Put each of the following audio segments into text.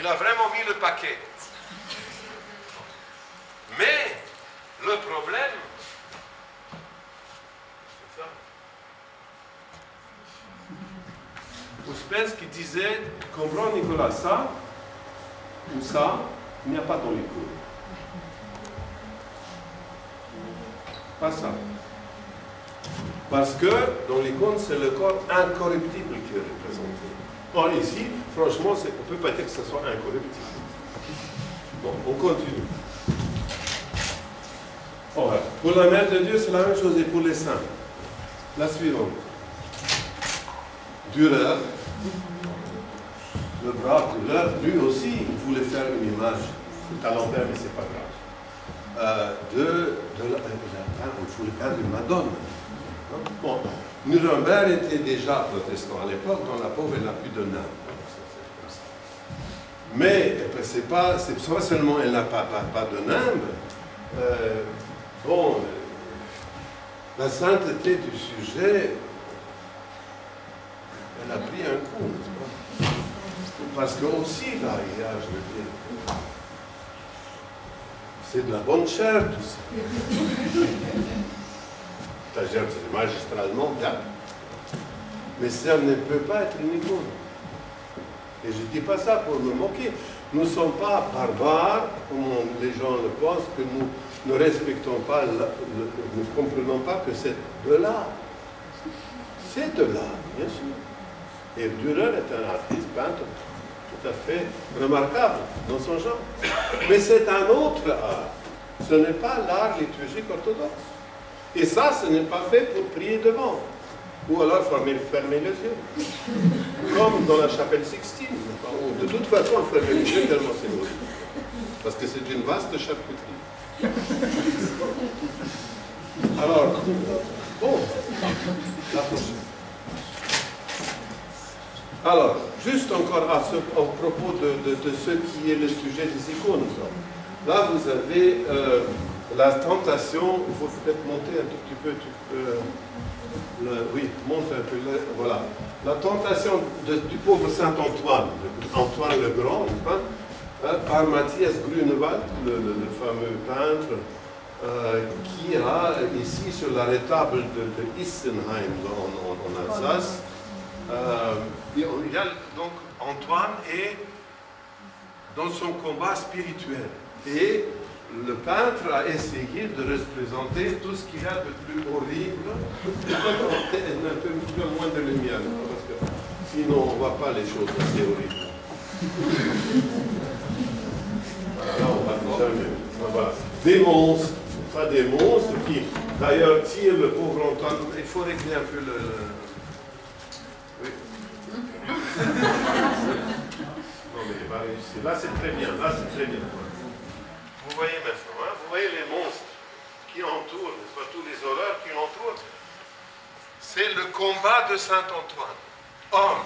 Il a vraiment mis le paquet. Mais le problème, c'est ça. Ouspensky disait, comprends Nicolas, ça ou ça, il n'y a pas dans les cours. Pas ça. Parce que dans l'icône, c'est le corps incorruptible qui est représenté. Or ici, franchement, on ne peut pas dire que ce soit incorruptible. Bon, on continue. Voilà. Pour la mère de Dieu, c'est la même chose et pour les saints. La suivante. Dürer, le brave Dürer, lui aussi, il voulait faire une image. C'est à l'envers, mais c'est pas grave. Il voulait faire une Madone. Bon, Nuremberg était déjà protestant à l'époque, dans la pauvre, elle n'a plus de nain. Mais c'est pas seulement elle n'a pas de nimbe. Bon, la sainteté du sujet, elle a pris un coup, n'est-ce pas? Parce que aussi, là, il y a, je veux dire, c'est de la bonne chair, tout ça. La chair, c'est magistralement bien. Mais ça ne peut pas être une icône. Et je ne dis pas ça pour me moquer. Nous ne sommes pas barbares, comme les gens le pensent, que nous ne respectons pas, nous ne comprenons pas que c'est de l'art. C'est de l'art, bien sûr. Et Dürer est un artiste, peintre, tout à fait remarquable dans son genre. Mais c'est un autre art. Ce n'est pas l'art liturgique orthodoxe. Et ça, ce n'est pas fait pour prier devant. Ou alors fermer les yeux. Comme dans la chapelle Sixtine. De toute façon, on ferme les yeux tellement c'est beau. Parce que c'est une vaste charcuterie. Alors, bon, la prochaine. Alors, juste encore à propos de ce qui est le sujet des icônes. Là, vous avez la tentation, il faut peut-être monter un tout petit peu, oui, monte un peu, voilà. La tentation du pauvre Saint Antoine, Antoine le Grand, par Matthias Grunewald, le fameux peintre, qui a ici sur la rétable de Issenheim en Alsace, il y a donc Antoine et dans son combat spirituel. Et le peintre a essayé de représenter tout ce qu'il y a de plus horrible, un peu moins de lumière, parce que sinon on ne voit pas les choses assez horribles. Là on va jamais. Voilà. Des monstres, pas des monstres qui d'ailleurs tirent le pauvre Antoine. Il faut régler un peu le... Oui. Non mais il va réussir. Là c'est très bien, là c'est très bien. Vous voyez maintenant, hein, vous voyez les monstres qui entourent, pas tous les horreurs qui entourent. C'est le combat de Saint Antoine. Or,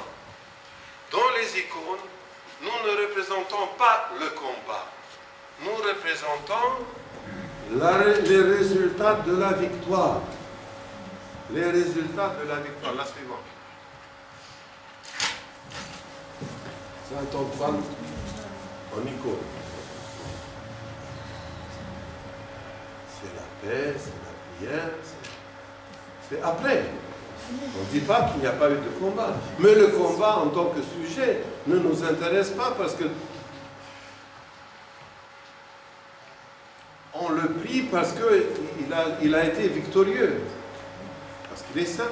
dans les icônes, nous ne représentons pas le combat. Nous représentons les résultats de la victoire. Les résultats de la victoire. La suivante. Saint Antoine en icône. C'est la paix, c'est la prière, c'est après. On ne dit pas qu'il n'y a pas eu de combat. Mais le combat en tant que sujet ne nous intéresse pas parce que on le prie parce qu'il a été victorieux. Parce qu'il est saint.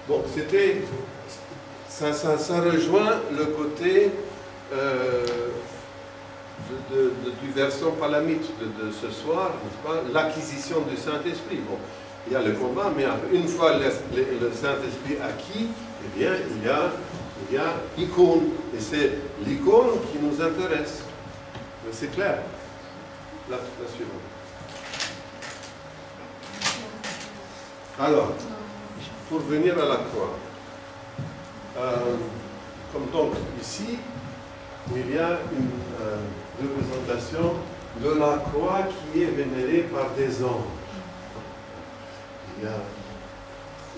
Bon, c'était... Ça rejoint le côté... du versant palamite de ce soir, n'est-ce pas, l'acquisition du Saint-Esprit. Bon, il y a le combat, mais une fois le Saint-Esprit acquis, eh bien, il y a l'icône. Et c'est l'icône qui nous intéresse. C'est clair. La suivante. Alors, pour venir à la croix. Comme donc ici, il y a une représentation de la croix qui est vénérée par des anges.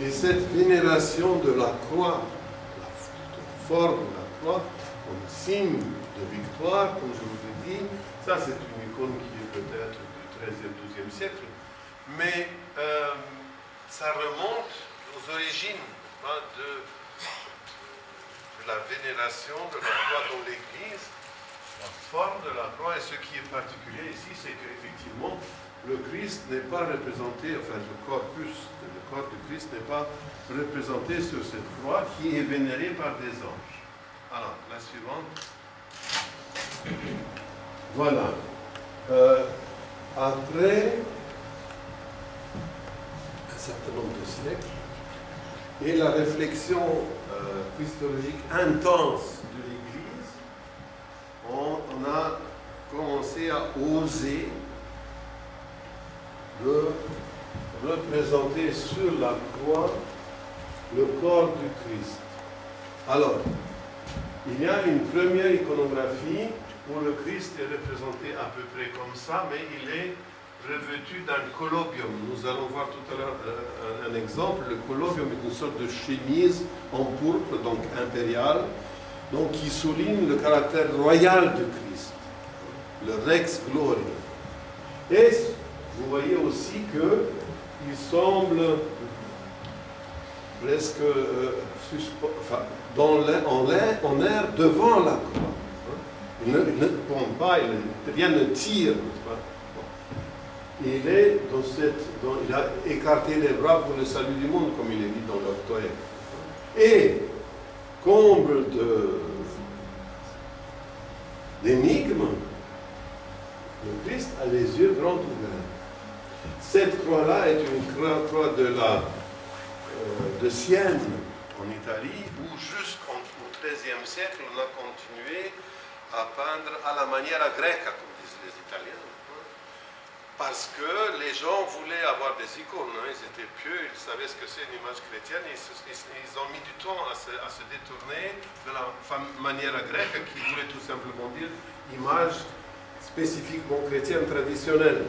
Et cette vénération de la croix, la forme de la croix, comme signe de victoire, comme je vous ai dit. Ça, c'est une icône qui est peut-être du XIIIe, XIIe siècle, mais ça remonte aux origines de la vénération de la croix dans l'Église, la forme de la croix. Et ce qui est particulier ici, c'est qu'effectivement, le Christ n'est pas représenté, enfin le corps du Christ n'est pas représenté sur cette croix qui est vénérée par des anges. Alors, la suivante. Voilà. Après un certain nombre de siècles, et la réflexion christologique intense de l'Église, on a commencé à oser de représenter sur la croix le corps du Christ. Alors, il y a une première iconographie où le Christ est représenté à peu près comme ça, mais il est revêtu d'un collobium. Nous allons voir tout à l'heure un exemple. Le collobium est une sorte de chemise en pourpre, donc impériale, donc qui souligne le caractère royal du Christ, le Rex Gloria. Et vous voyez aussi qu'il semble presque en air devant la croix. Il ne tombe pas, rien ne tire. Il est il a écarté les bras pour le salut du monde, comme il est dit dans l'Octoèque. Et, comble d'énigmes, le Christ a les yeux grands ouverts. Cette croix-là est une croix de Sienne, en Italie, où jusqu'au XIIIe siècle, on a continué à peindre à la manière grecque, comme disent les Italiens. Parce que les gens voulaient avoir des icônes, hein. Ils étaient pieux, ils savaient ce que c'est une image chrétienne, ils ont mis du temps à se détourner de la manière grecque, qui voulait tout simplement dire image spécifiquement chrétienne traditionnelle.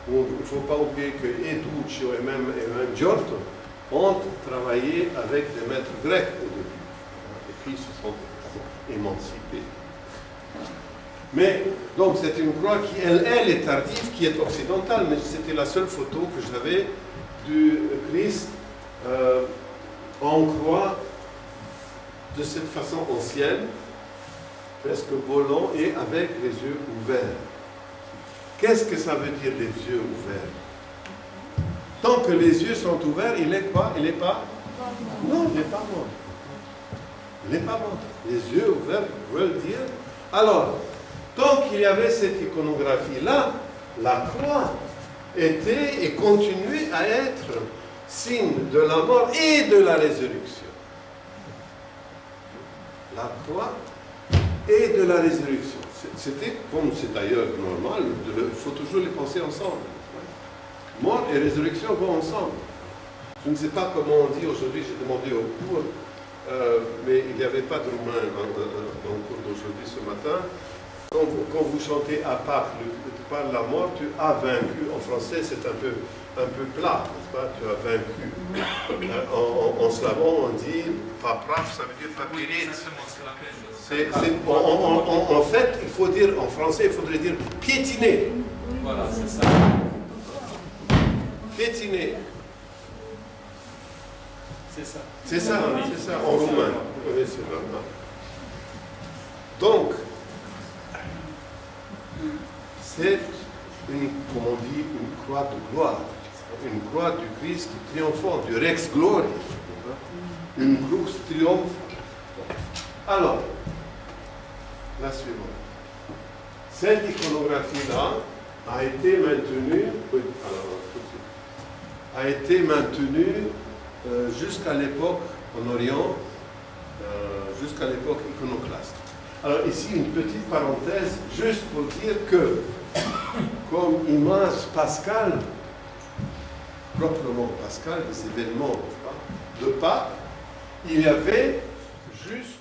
Il ne faut pas oublier que Duccio et même Giotto ont travaillé avec des maîtres grecs au début, et puis se sont émancipés. Mais, donc, c'est une croix qui, elle est tardive, qui est occidentale, mais c'était la seule photo que j'avais du Christ en croix de cette façon ancienne, presque volant et avec les yeux ouverts. Qu'est-ce que ça veut dire, les yeux ouverts? Tant que les yeux sont ouverts, il est quoi? Il n'est pas? Non, il n'est pas mort. Il n'est pas mort. Les yeux ouverts veulent dire... Alors, tant qu'il y avait cette iconographie-là, la croix était et continuait à être signe de la mort et de la résurrection. La croix et de la résurrection. C'était, comme c'est d'ailleurs normal, il faut toujours les penser ensemble. Mort et résurrection vont ensemble. Je ne sais pas comment on dit aujourd'hui, j'ai demandé au cours, mais il n'y avait pas de roumain dans le cours d'aujourd'hui ce matin. Quand vous chantez à Pâques, par la mort, tu as vaincu. En français, c'est un peu plat, n'est-ce pas? Tu as vaincu. En slavon, on dit papraf, ça veut dire papirit. En fait, il faut dire, en français, il faudrait dire piétiner. Voilà, c'est ça. Piétiner. C'est ça. C'est ça, en roumain. Oui, c'est normal. Donc, c'est comme on dit, une croix de gloire, une croix du Christ triomphant, du Rex Gloria, une crux triomphante. Alors, la suivante. Cette iconographie-là a été maintenue, jusqu'à l'époque en Orient, jusqu'à l'époque iconoclaste. Alors ici, une petite parenthèse, juste pour dire que, comme image pascale, proprement pascale, des événements de Pâques, il y avait juste